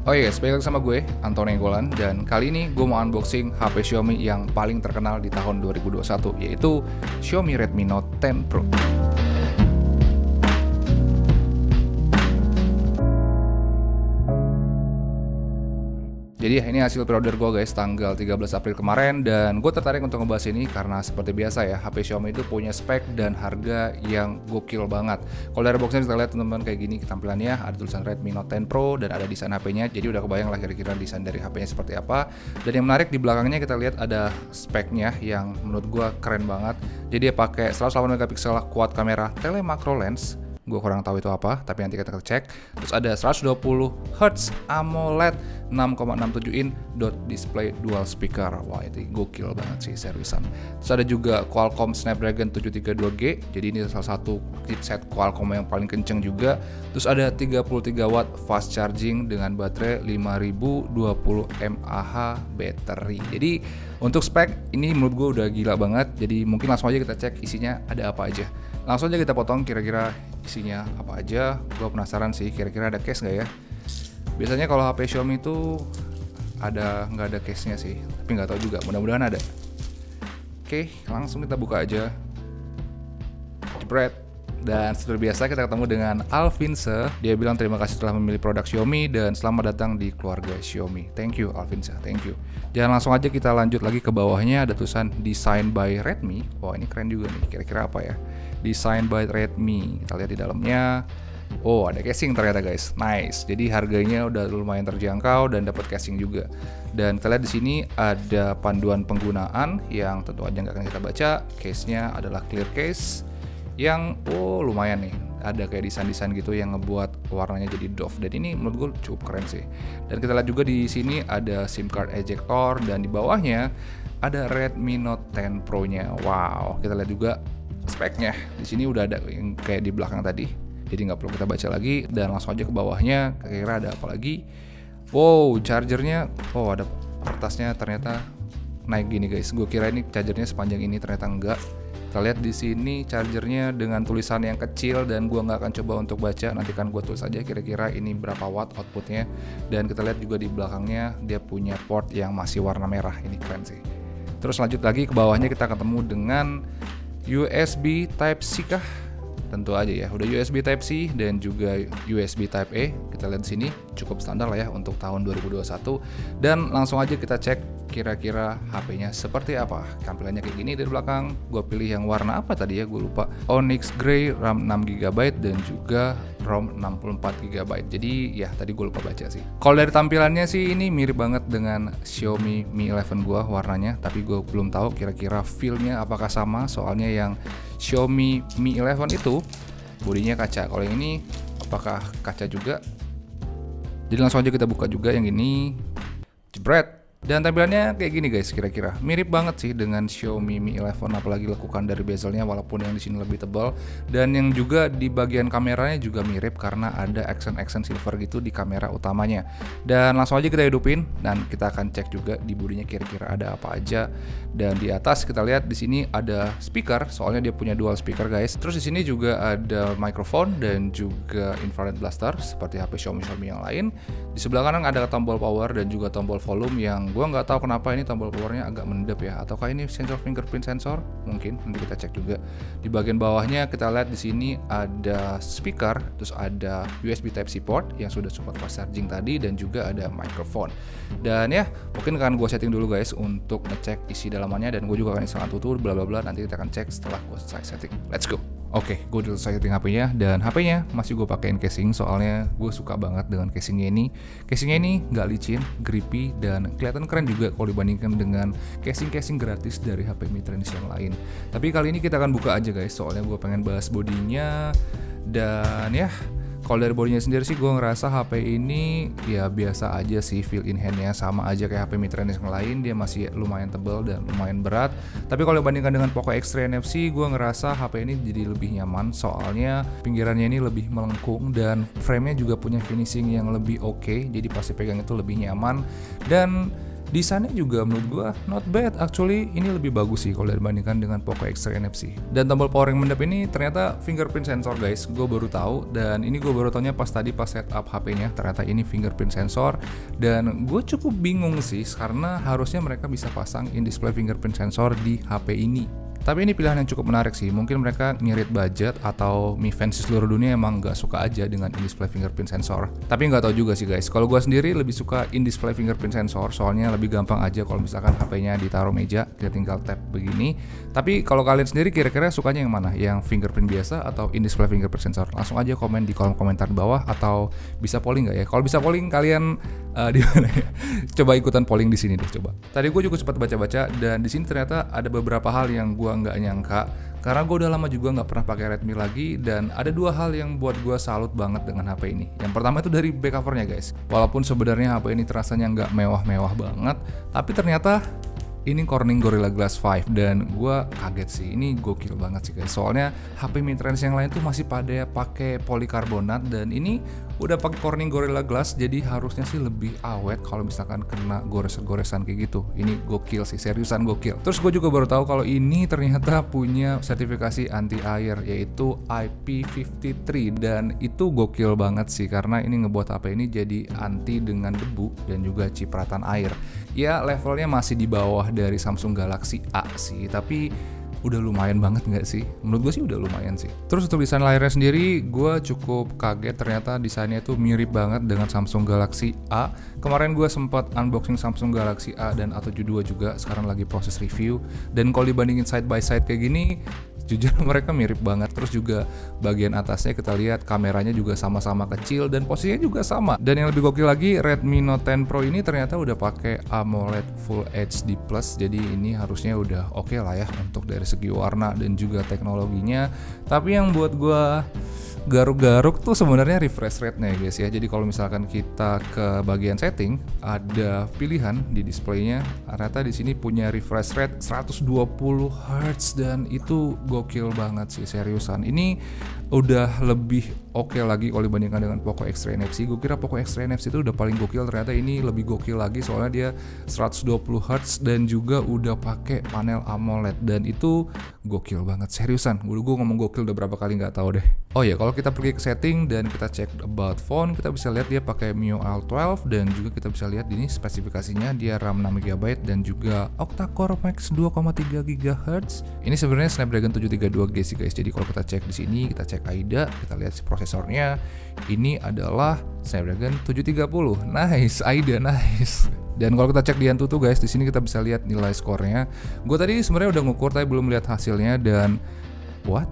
Oh iya, balik lagi sama gue, Antoni Golan, dan kali ini gue mau unboxing HP Xiaomi yang paling terkenal di tahun 2021, yaitu Xiaomi Redmi Note 10 Pro. Jadi ini hasil pre-order gue guys, tanggal 13 April kemarin, dan gue tertarik untuk ngebahas ini karena seperti biasa ya, HP Xiaomi itu punya spek dan harga yang gokil banget. Kalau dari boxnya kita lihat teman-teman kayak gini tampilannya, ada tulisan Redmi Note 10 Pro dan ada desain HP-nya, jadi udah kebayang lah kira-kira desain dari HP-nya seperti apa. Dan yang menarik di belakangnya kita lihat ada speknya yang menurut gue keren banget. Jadi dia pakai 108 megapiksel quad kamera tele macro lens. Gue kurang tahu itu apa, tapi nanti kita cek. Terus ada 120 Hz AMOLED 6,67 in dot display dual speaker. Wah, itu gokil banget sih, seriusan. Terus ada juga Qualcomm Snapdragon 732G. Jadi ini salah satu chipset Qualcomm yang paling kenceng juga. Terus ada 33 watt fast charging dengan baterai 5020 mAh baterai. Jadi untuk spek ini menurut gue udah gila banget. Jadi mungkin langsung aja kita cek isinya ada apa aja. Langsung aja kita potong kira-kira isinya apa aja. Gue penasaran sih kira-kira ada case nggak ya. Biasanya kalau HP Xiaomi itu nggak ada case-nya sih, tapi nggak tahu juga, mudah-mudahan ada. Oke, langsung kita buka aja. Jebret. Dan seperti biasa kita ketemu dengan Alvinse. Dia bilang terima kasih telah memilih produk Xiaomi dan selamat datang di keluarga Xiaomi. Thank you Alvinse, thank you. Dan langsung aja kita lanjut lagi ke bawahnya, ada tulisan Design by Redmi. Wah, ini keren juga nih, kira-kira apa ya? Design by Redmi. Kita lihat di dalamnya. Oh, ada casing ternyata guys. Nice. Jadi harganya udah lumayan terjangkau dan dapat casing juga. Dan kita lihat di sini ada panduan penggunaan yang tentu aja nggak akan kita baca. Case-nya adalah clear case yang lumayan nih. Ada kayak desain-desain gitu yang ngebuat warnanya jadi doff, dan ini menurut gue cukup keren sih. Dan kita lihat juga di sini ada SIM card ejector dan di bawahnya ada Redmi Note 10 Pro-nya. Wow, kita lihat juga speknya. Di sini udah ada yang kayak di belakang tadi. Jadi nggak perlu kita baca lagi, dan langsung aja ke bawahnya. Kira-kira ada apa lagi? Wow, chargernya. Oh, ada kertasnya ternyata naik gini guys. Gue kira ini chargernya sepanjang ini, ternyata enggak. Kita lihat di sini chargernya dengan tulisan yang kecil, dan gue nggak akan coba untuk baca. Nanti kan gue tulis aja kira-kira ini berapa watt outputnya. Dan kita lihat juga di belakangnya dia punya port yang masih warna merah. Ini keren sih. Terus lanjut lagi ke bawahnya kita ketemu dengan USB Type-C kah? Tentu aja ya, udah USB Type-C dan juga USB Type-A. Kita lihat di sini cukup standar lah ya untuk tahun 2021. Dan langsung aja kita cek kira-kira HP-nya seperti apa. Tampilannya kayak gini dari belakang. Gue pilih yang warna apa tadi ya, gue lupa. Onyx Gray, RAM 6GB dan juga ROM 64GB. Jadi ya tadi gue lupa baca sih. Kalau dari tampilannya sih ini mirip banget dengan Xiaomi Mi 11 gue warnanya, tapi gue belum tahu kira-kira feel-nya apakah sama. Soalnya yang Xiaomi Mi 11 itu bodinya kaca. Kalau yang ini apakah kaca juga? Jadi langsung aja kita buka juga yang ini. Jebret. Dan tampilannya kayak gini guys, kira-kira mirip banget sih dengan Xiaomi Mi 11, apalagi lekukan dari bezelnya, walaupun yang di sini lebih tebal. Dan yang juga di bagian kameranya juga mirip karena ada accent silver gitu di kamera utamanya. Dan langsung aja kita hidupin dan kita akan cek juga di bodinya kira-kira ada apa aja. Dan di atas kita lihat di sini ada speaker, soalnya dia punya dual speaker guys. Terus di sini juga ada microphone dan juga infrared blaster seperti HP Xiaomi yang lain. Di sebelah kanan ada tombol power dan juga tombol volume yang gue nggak tahu kenapa ini tombol powernya agak mendep ya, ataukah ini sensor fingerprint sensor? Mungkin nanti kita cek juga. Di bagian bawahnya kita lihat di sini ada speaker, terus ada USB Type-C port yang sudah support fast charging tadi, dan juga ada microphone. Dan ya mungkin akan gue setting dulu guys untuk ngecek isi dalamannya, dan gue juga akan install Antutu bla bla bla. Nanti kita akan cek setelah gue selesai setting. Let's go. Oke, gue udah selesai setting HP-nya, dan HP-nya masih gue pakein casing soalnya gue suka banget dengan casingnya ini. Casingnya ini nggak licin, grippy, dan kelihatan keren juga kalau dibandingkan dengan casing-casing gratis dari HP mid-range yang lain. Tapi kali ini kita akan buka aja guys, soalnya gue pengen bahas bodinya. Dan ya, kalau dari bodinya sendiri sih gue ngerasa HP ini ya biasa aja sih, feel in hand-nya sama aja kayak HP mid-range yang lain. Dia masih lumayan tebal dan lumayan berat. Tapi kalau dibandingkan dengan Poco X3 NFC, gue ngerasa HP ini jadi lebih nyaman, soalnya pinggirannya ini lebih melengkung dan frame-nya juga punya finishing yang lebih oke. Jadi pas dipegang itu lebih nyaman. Dan Desainnya juga menurut gua not bad, actually ini lebih bagus sih kalau dibandingkan dengan Poco X3 NFC. Dan tombol power yang mendap ini ternyata fingerprint sensor guys, gue baru tahu, dan ini gue baru taunya pas tadi pas setup HP-nya, ternyata ini fingerprint sensor. Dan gue cukup bingung sih karena harusnya mereka bisa pasang in-display fingerprint sensor di HP ini. Tapi ini pilihan yang cukup menarik sih, mungkin mereka ngirit budget atau Mi fans di seluruh dunia emang nggak suka aja dengan in-display fingerprint sensor. Tapi nggak tahu juga sih guys, kalau gue sendiri lebih suka in-display fingerprint sensor, soalnya lebih gampang aja kalau misalkan HP-nya ditaruh meja, kita tinggal tap begini. Tapi kalau kalian sendiri kira-kira sukanya yang mana? Yang fingerprint biasa atau in-display fingerprint sensor? Langsung aja komen di kolom komentar di bawah, atau bisa polling nggak ya? Kalau bisa polling kalian di mana ya? Coba ikutan polling di sini deh coba. Tadi gue juga sempat baca-baca dan di sini ternyata ada beberapa hal yang gue nggak nyangka, karena gue udah lama juga nggak pernah pakai Redmi lagi, dan ada dua hal yang buat gue salut banget dengan HP ini. Yang pertama itu dari back covernya guys. Walaupun sebenarnya HP ini terasanya nggak mewah-mewah banget, tapi ternyata ini Corning Gorilla Glass 5 dan gue kaget sih, ini gokil banget sih guys. Soalnya HP mid-range yang lain tuh masih pada pakai polikarbonat, dan ini udah pakai Corning Gorilla Glass, jadi harusnya sih lebih awet kalau misalkan kena gores-goresan kayak gitu. Ini gokil sih, seriusan gokil. Terus gue juga baru tahu kalau ini ternyata punya sertifikasi anti air, yaitu IP53, dan itu gokil banget sih karena ini ngebuat HP ini jadi anti dengan debu dan juga cipratan air. Ya levelnya masih di bawah dari Samsung Galaxy A sih, tapi udah lumayan banget nggak sih? Menurut gue sih udah lumayan sih. Terus untuk desain layarnya sendiri, gue cukup kaget ternyata desainnya tuh mirip banget dengan Samsung Galaxy A. Kemarin gue sempat unboxing Samsung Galaxy A dan A72 juga, sekarang lagi proses review. Dan kalau dibandingin side by side kayak gini, jujur mereka mirip banget. Terus juga bagian atasnya kita lihat kameranya juga sama-sama kecil dan posisinya juga sama. Dan yang lebih gokil lagi, Redmi Note 10 Pro ini ternyata udah pakai AMOLED Full HD Plus. Jadi ini harusnya udah oke lah ya untuk dari segi warna dan juga teknologinya. Tapi yang buat gua garuk-garuk tuh sebenarnya refresh rate-nya guys ya. Jadi kalau misalkan kita ke bagian setting, ada pilihan di displaynya. Ternyata di sini punya refresh rate 120 Hz dan itu gokil banget sih, seriusan. Ini udah lebih oke lagi kalau dibandingkan dengan Poco X3 NFC. Gue kira Poco X3 NFC itu udah paling gokil, ternyata ini lebih gokil lagi soalnya dia 120 Hz dan juga udah pakai panel AMOLED, dan itu gokil banget, seriusan. Gue ngomong gokil udah berapa kali nggak tahu deh. Oh ya, kalau kita pergi ke setting dan kita cek about phone, kita bisa lihat dia pakai MIUI L12, dan juga kita bisa lihat ini spesifikasinya, dia RAM 6GB dan juga octa-core max 2,3 GHz. Ini sebenarnya Snapdragon 732G sih guys. Jadi kalau kita cek di sini, kita cek AIDA, kita lihat si prosesornya. Ini adalah Snapdragon 730. Nice, AIDA nice. Dan kalau kita cek di Antutu guys, di sini kita bisa lihat nilai skornya. Gue tadi sebenarnya udah ngukur tapi belum lihat hasilnya, dan what?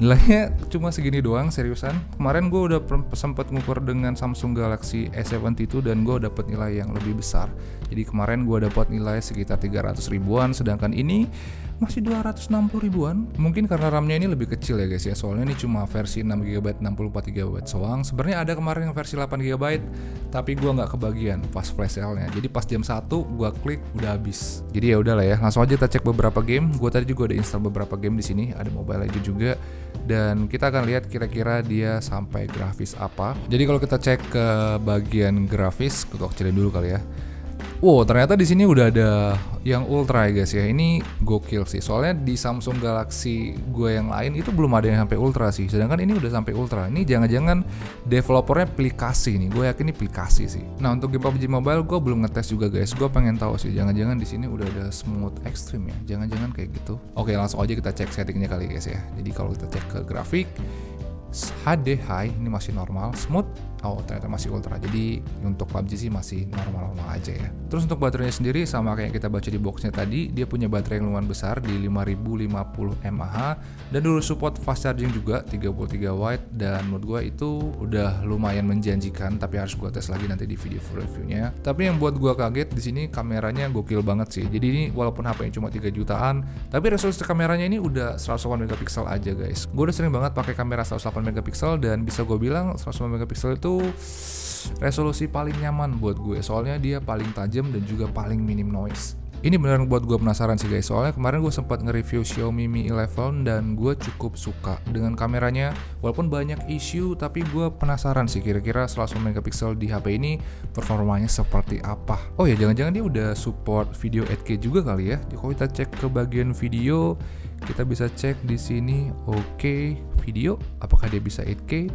Nilainya cuma segini doang, seriusan. Kemarin gue udah sempat ngukur dengan Samsung Galaxy S72 dan gue dapet nilai yang lebih besar. Jadi kemarin gue dapat nilai sekitar 300 ribuan, sedangkan ini masih 260 ribuan. Mungkin karena RAM-nya ini lebih kecil ya guys ya, soalnya ini cuma versi 6GB 64GB doang. Sebenarnya ada kemarin yang versi 8GB, tapi gue nggak kebagian pas flash sale-nya. Jadi pas jam 1 gue klik udah habis. Jadi ya udahlah ya, langsung aja kita cek beberapa game. Gue tadi juga udah install beberapa game di sini, ada Mobile Legends juga. Dan kita akan lihat kira-kira dia sampai grafis apa. Jadi kalau kita cek ke bagian grafis, kita kecilin dulu kali ya. Wow, ternyata di sini udah ada yang ultra ya guys ya. Ini gokil sih. Soalnya di Samsung Galaxy gue yang lain itu belum ada yang sampai ultra sih. Sedangkan ini udah sampai ultra. Ini jangan-jangan developernya aplikasi nih. Gue yakin ini aplikasi sih. Nah, untuk game PUBG Mobile gue belum ngetes juga guys. Gue pengen tahu sih. Jangan-jangan di sini udah ada smooth extreme ya. Jangan-jangan kayak gitu. Oke, langsung aja kita cek settingnya kali guys ya. Jadi kalau kita cek ke grafik, HD high ini masih normal, smooth. Oh, ternyata masih ultra. Jadi untuk PUBG sih masih normal-normal aja ya. Terus untuk baterainya sendiri sama kayak yang kita baca di boxnya tadi, dia punya baterai yang lumayan besar di 5050 mAh dan dulu support fast charging juga 33 watt, dan menurut gua itu udah lumayan menjanjikan, tapi harus gua tes lagi nanti di video full reviewnya. Tapi yang buat gua kaget di sini kameranya gokil banget sih. Jadi ini walaupun HP-nya cuma 3 jutaan, tapi resolusi kameranya ini udah 108 megapiksel aja guys. Gua udah sering banget pakai kamera 108 megapiksel dan bisa gue bilang 108 megapiksel itu resolusi paling nyaman buat gue, soalnya dia paling tajam dan juga paling minim noise. Ini beneran buat gue penasaran sih guys, soalnya kemarin gue sempat nge-review Xiaomi Mi 11 dan gue cukup suka dengan kameranya. Walaupun banyak isu, tapi gue penasaran sih kira-kira 100 megapiksel di HP ini performanya seperti apa. Oh ya, jangan-jangan dia udah support video 8K juga kali ya. Jadi kalau kita cek ke bagian video, kita bisa cek di sini. Oke, video, apakah dia bisa 8K?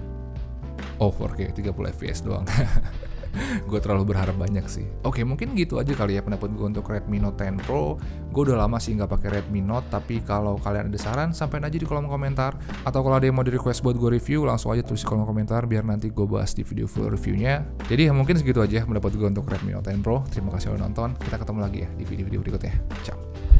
Oh, 4K 30 fps doang. Gue terlalu berharap banyak sih. Oke, mungkin gitu aja kali ya pendapat gue untuk Redmi Note 10 Pro. Gue udah lama sih nggak pakai Redmi Note, tapi kalau kalian ada saran, sampaikan aja di kolom komentar. Atau kalau ada yang mau di request buat gue review, langsung aja tulis di kolom komentar biar nanti gue bahas di video full reviewnya. Jadi ya mungkin segitu aja pendapat gue untuk Redmi Note 10 Pro. Terima kasih udah nonton. Kita ketemu lagi ya di video-video berikutnya. Ciao.